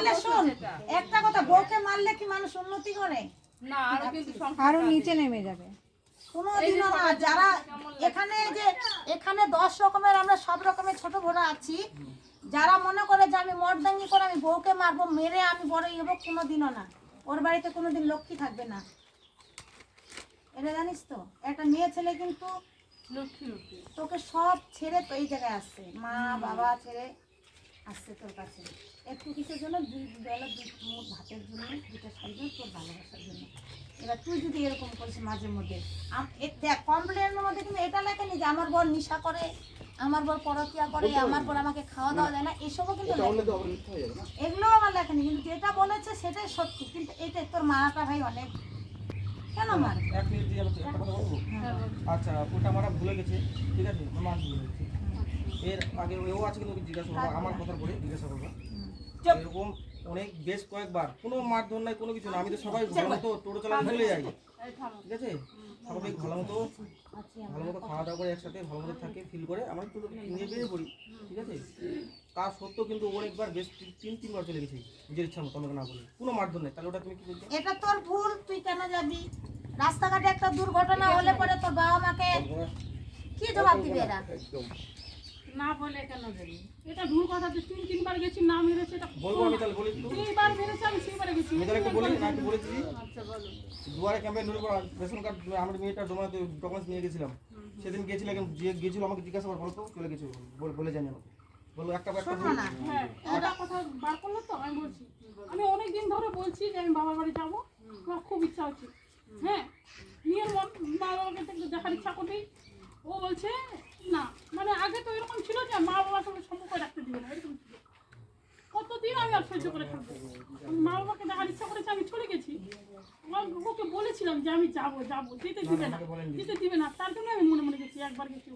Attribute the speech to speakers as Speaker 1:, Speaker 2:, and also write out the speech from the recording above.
Speaker 1: তাহলে শোন একটা কথা, বউকে মারলে কি মানুষ উন্নতি করে
Speaker 2: না? আরো কিন্তু
Speaker 3: আরো নিচে নেমে যাবে।
Speaker 1: কোনোদিনও না। যারা এখানে যে এখানে 10 রকমের আমরা সব রকমের ছোট বড় আছি, যারা মনে করে যে আমি মর্দাঙ্গি করে আমি বউকে মারবো, মেরে আমি বড় হবো, কোনোদিনও না। ওর বাড়িতে কোনোদিন লক্ষ্মী থাকবে না, এটা জানিস তো। একটা মেয়ে ছেলে কিন্তু
Speaker 2: লক্ষ্মী
Speaker 1: তোকে সব ছেড়ে তো এই জায়গায় আসছে, মা বাবা ছেড়ে আসছে তোর কাছে একটু কিসের জন্য, দুই বেলা দুই মুঠ ভাতের জন্য, দুটো শাড়ির জন্য, তোর ভালোবাসার জন্য। এবার তুই যদি এরকম করিস মাঝে মধ্যে, দেখ কমপ্লেনের মধ্যে কিন্তু এটা লেখেনি যে আমার বর নেশা করে, আমার বর পরকিয়া করে, আমার বর আমাকে খাওয়া দাওয়া দেয় না, এসবও কিন্তু এগুলো আমার লেখেনি। কিন্তু যেটা বলেছে সেটাই সত্যি। কিন্তু এটা তোর মারাটা ভাই অনেক, কেন মার?
Speaker 4: এক মিনিট দিয়ে একটা কথা বলবো। আচ্ছা ওটা আমরা ভুলে গেছে, ঠিক আছে, মাছ ভুলে গেছি। এর আগে ও আছে কিন্তু জিজ্ঞাসা করবো, আমার কথার পরে জিজ্ঞাসা করবো। এরকম অনেক বেশ কয়েকবার কোনো মারধর নাই, কোনো কিছু না। আমি তো সবাই ভালো মতো টোটো চালাতে ভুলে যাই, ঠিক আছে। স্বাভাবিক ভালো মতো খাওয়া দাওয়া করে একসাথে ভালো মতো থাকে, ফিল করে আমরা টোটো নিয়ে বেরিয়ে পড়ি, ঠিক আছে। কাজ সত্ত্বেও কিন্তু অনেকবার বেশ 3-3 বার চলে গেছি নিজের ইচ্ছা মতো, আমাকে না বলে। কোনো মারধর নেই, তাহলে ওটা তুমি কি বলছো?
Speaker 1: এটা তোর ভুল, তুই কেন যাবি? রাস্তাঘাটে একটা দুর্ঘটনা হলে পরে তোর বাবা মাকে কি জবাব দিবে এরা?
Speaker 2: না বলে কেন যাবি? এটা ভুল কথা। তুই 3 বার গেছি, না মেরেছে, এটা
Speaker 4: বলবো আমি, তাহলে বলি একটু।
Speaker 2: 3 বার মেরেছে, আমি 3 বারে গেছি।
Speaker 4: আমি তাহলে একটু বলি না, একটু বলেছি।
Speaker 2: আচ্ছা বলো।
Speaker 4: দুয়ারে ক্যাম্পে নুরপুর রেশন কার্ড আমার মেয়েটা ডোমাতে ডকুমেন্টস নিয়ে গেছিলাম, সেদিন গেছিল, যে গেছিল আমাকে জিজ্ঞাসা করে, বলো তো চলে গেছিল, বলে জানি আমাকে, বলো একটা
Speaker 1: শোনো না,
Speaker 2: হ্যাঁ, এটা কথা বার করলো তো। আমি বলছি, আমি অনেক দিন ধরে বলছি যে আমি বাবার বাড়ি যাবো, আমার খুব ইচ্ছা হচ্ছে। হ্যাঁ, মেয়ের মা বাবাকে দেখার ইচ্ছা করতেই ও বলছে না। মানে আগে তো এরকম ছিল যে মা বাবার সঙ্গে সম্পর্ক রাখতে দিবে না, এরকম ছিল। কতদিন আমি আর সহ্য করে থাকবো? আমি মা বাবাকে দেখার ইচ্ছা করেছে, আমি চলে গেছি। ওকে বলেছিলাম যে আমি যাবো, যেতে দিবে না। তার জন্য আমি মনে মনে গেছি, একবার গেছি,